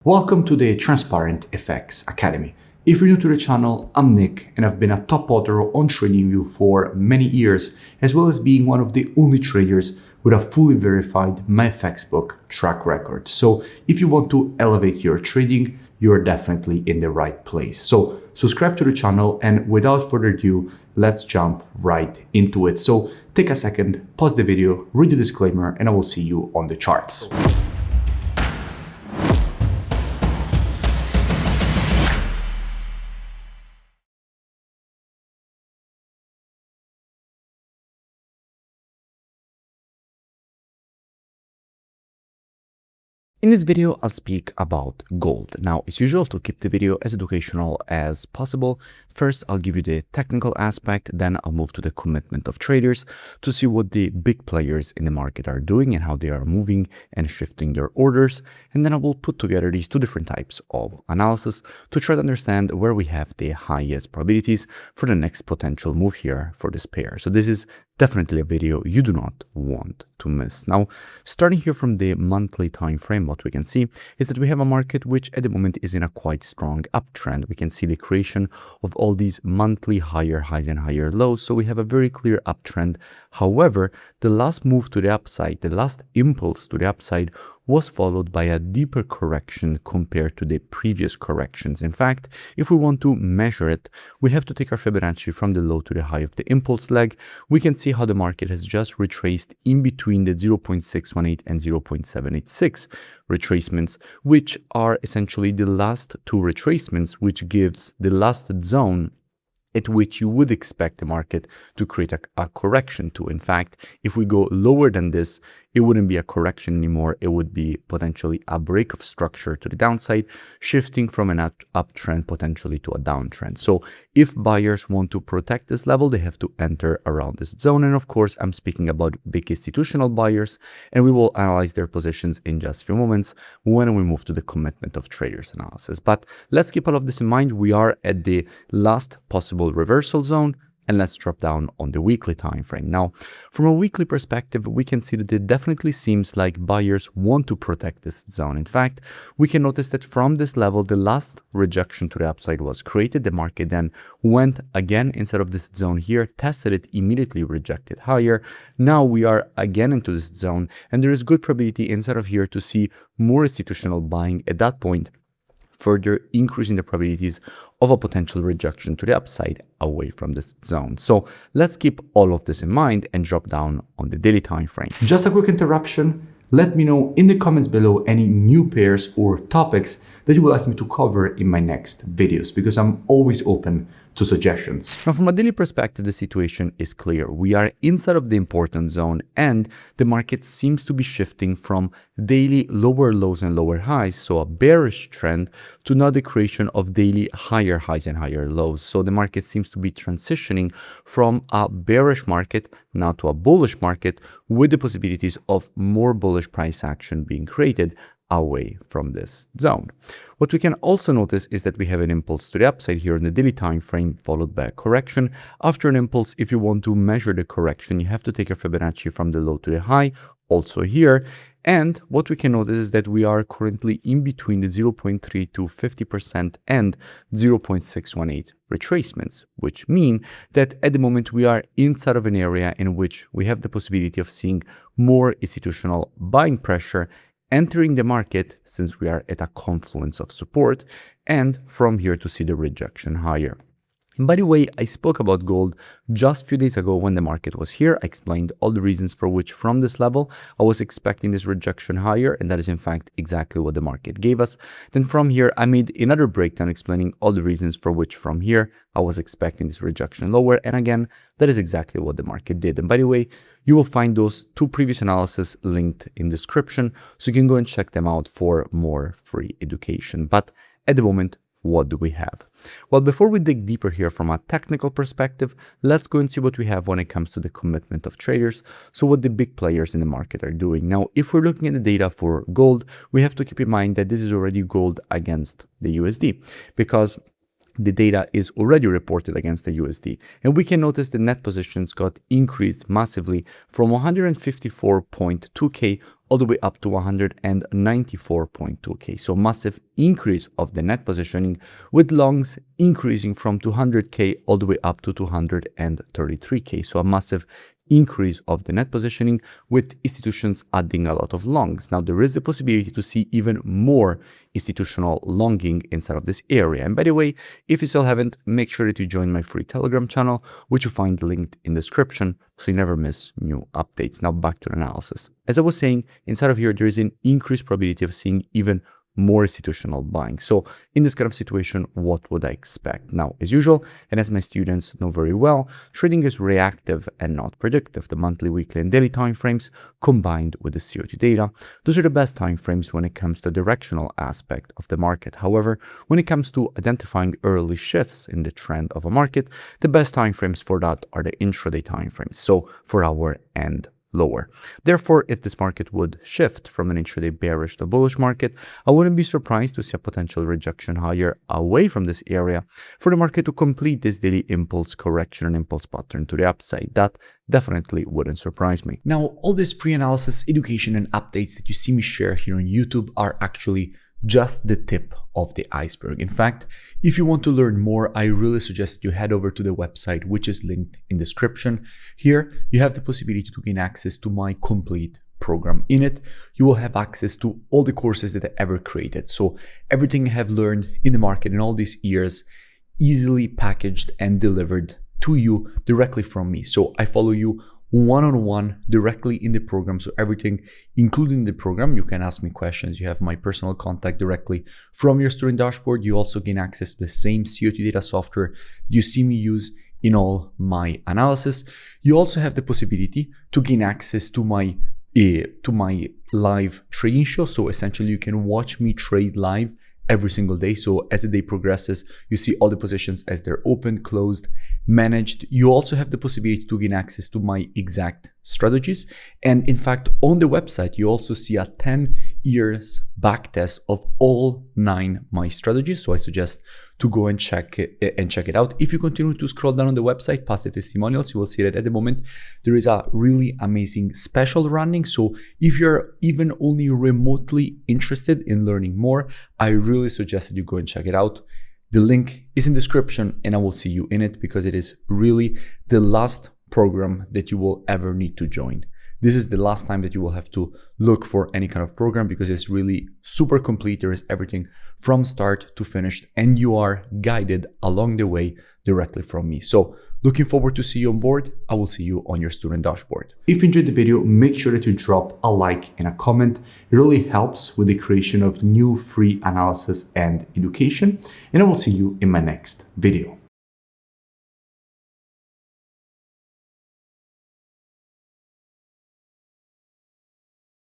Welcome to the Transparent FX Academy. If you're new to the channel, I'm Nick and I've been a top author on TradingView for many years, as well as being one of the only traders with a fully verified MyFX book track record. So if you want to elevate your trading, you're definitely in the right place. So subscribe to the channel, and without further ado, let's jump right into it. So take a second, pause the video, read the disclaimer, and I will see you on the charts. In this video, I'll speak about gold. Now, it's usual to keep the video as educational as possible. First, I'll give you the technical aspect, then I'll move to the commitment of traders to see what the big players in the market are doing and how they are moving and shifting their orders. And then I will put together these two different types of analysis to try to understand where we have the highest probabilities for the next potential move here for this pair. So this is definitely a video you do not want to miss. Now, starting here from the monthly time frame, what we can see is that we have a market which at the moment is in a quite strong uptrend. We can see the creation of all these monthly higher highs and higher lows. So we have a very clear uptrend. However, the last move to the upside, the last impulse to the upside was followed by a deeper correction compared to the previous corrections. In fact, if we want to measure it, we have to take our Fibonacci from the low to the high of the impulse leg. We can see how the market has just retraced in between the 0.618 and 0.786 retracements, which are essentially the last two retracements, which gives the last zone at which you would expect the market to create a correction to. In fact, if we go lower than this, it wouldn't be a correction anymore. It would be potentially a break of structure to the downside, shifting from an uptrend potentially to a downtrend. So if buyers want to protect this level, they have to enter around this zone. And of course, I'm speaking about big institutional buyers, and we will analyze their positions in just a few moments when we move to the commitment of traders analysis. But let's keep all of this in mind. We are at the last possible reversal zone. And let's drop down on the weekly time frame. Now, from a weekly perspective, we can see that it definitely seems like buyers want to protect this zone. In fact, we can notice that from this level, the last rejection to the upside was created. The market then went again inside of this zone here, tested it, immediately rejected higher. Now we are again into this zone, and there is good probability inside of here to see more institutional buying at that point, further increasing the probabilities of a potential rejection to the upside away from this zone. So let's keep all of this in mind and drop down on the daily time frame. Just a quick interruption. Let me know in the comments below any new pairs or topics that you would like me to cover in my next videos, because I'm always open to suggestions. Now, from a daily perspective, the situation is clear. We are inside of the important zone, and the market seems to be shifting from daily lower lows and lower highs, so a bearish trend, to now the creation of daily higher highs and higher lows. So the market seems to be transitioning from a bearish market now to a bullish market, with the possibilities of more bullish price action being created away from this zone. What we can also notice is that we have an impulse to the upside here in the daily time frame, followed by a correction. After an impulse, if you want to measure the correction, you have to take a Fibonacci from the low to the high, also here. And what we can notice is that we are currently in between the 0.3 to 50% and 0.618 retracements, which mean that at the moment we are inside of an area in which we have the possibility of seeing more institutional buying pressure entering the market, since we are at a confluence of support, and from here to see the rejection higher. And by the way, I spoke about gold just a few days ago when the market was here. I explained all the reasons for which from this level I was expecting this rejection higher, and that is in fact exactly what the market gave us. Then from here, I made another breakdown explaining all the reasons for which from here I was expecting this rejection lower, and again, that is exactly what the market did. And by the way, you will find those two previous analyses linked in the description, so you can go and check them out for more free education. But at the moment, what do we have? Well, before we dig deeper here from a technical perspective, let's go and see what we have when it comes to the commitment of traders. So what the big players in the market are doing. Now, if we're looking at the data for gold, we have to keep in mind that this is already gold against the USD, because the data is already reported against the USD. And we can notice the net positions got increased massively from 154.2K all the way up to 194.2k. So massive increase of the net positioning, with longs increasing from 200k all the way up to 233k. So a massive increase of the net positioning, with institutions adding a lot of longs. Now there is the possibility to see even more institutional longing inside of this area. And by the way, if you still haven't, make sure that you join my free Telegram channel, which you find linked in the description, so you never miss new updates. Now back to the analysis. As I was saying, inside of here, there is an increased probability of seeing even more institutional buying. So in this kind of situation, what would I expect? Now, as usual, and as my students know very well, trading is reactive and not predictive. The monthly, weekly, and daily timeframes combined with the COT data, those are the best timeframes when it comes to the directional aspect of the market. However, when it comes to identifying early shifts in the trend of a market, the best timeframes for that are the intraday timeframes, so for hour and lower. Therefore, if this market would shift from an intraday bearish to bullish market, I wouldn't be surprised to see a potential rejection higher away from this area for the market to complete this daily impulse correction and impulse pattern to the upside. That definitely wouldn't surprise me. Now, all this free analysis, education, and updates that you see me share here on YouTube are actually just the tip of the iceberg. In fact, if you want to learn more, I really suggest that you head over to the website, which is linked in the description. Here, you have the possibility to gain access to my complete program. In it, you will have access to all the courses that I ever created. So everything I have learned in the market in all these years, easily packaged and delivered to you directly from me. So I follow you one-on-one directly in the program. So everything, including the program, you can ask me questions. You have my personal contact directly from your student dashboard. You also gain access to the same COT data software that you see me use in all my analysis. You also have the possibility to gain access to my live trading show. So essentially, you can watch me trade live every single day. So as the day progresses, you see all the positions as they're opened, closed, managed. You also have the possibility to gain access to my exact strategies. And in fact, on the website, you also see a 10 years back test of all 9 my strategies. So I suggest to go and check it out. If you continue to scroll down on the website past the testimonials, you will see that at the moment there is a really amazing special running. So if you're even only remotely interested in learning more, I really suggest that you go and check it out. The link is in the description, and I will see you in it, because it is really the last program that you will ever need to join. This is the last time that you will have to look for any kind of program, because it's really super complete. There is everything from start to finished, and you are guided along the way directly from me. So looking forward to see you on board. I will see you on your student dashboard. If you enjoyed the video, make sure that you drop a like and a comment. It really helps with the creation of new free analysis and education. And I will see you in my next video.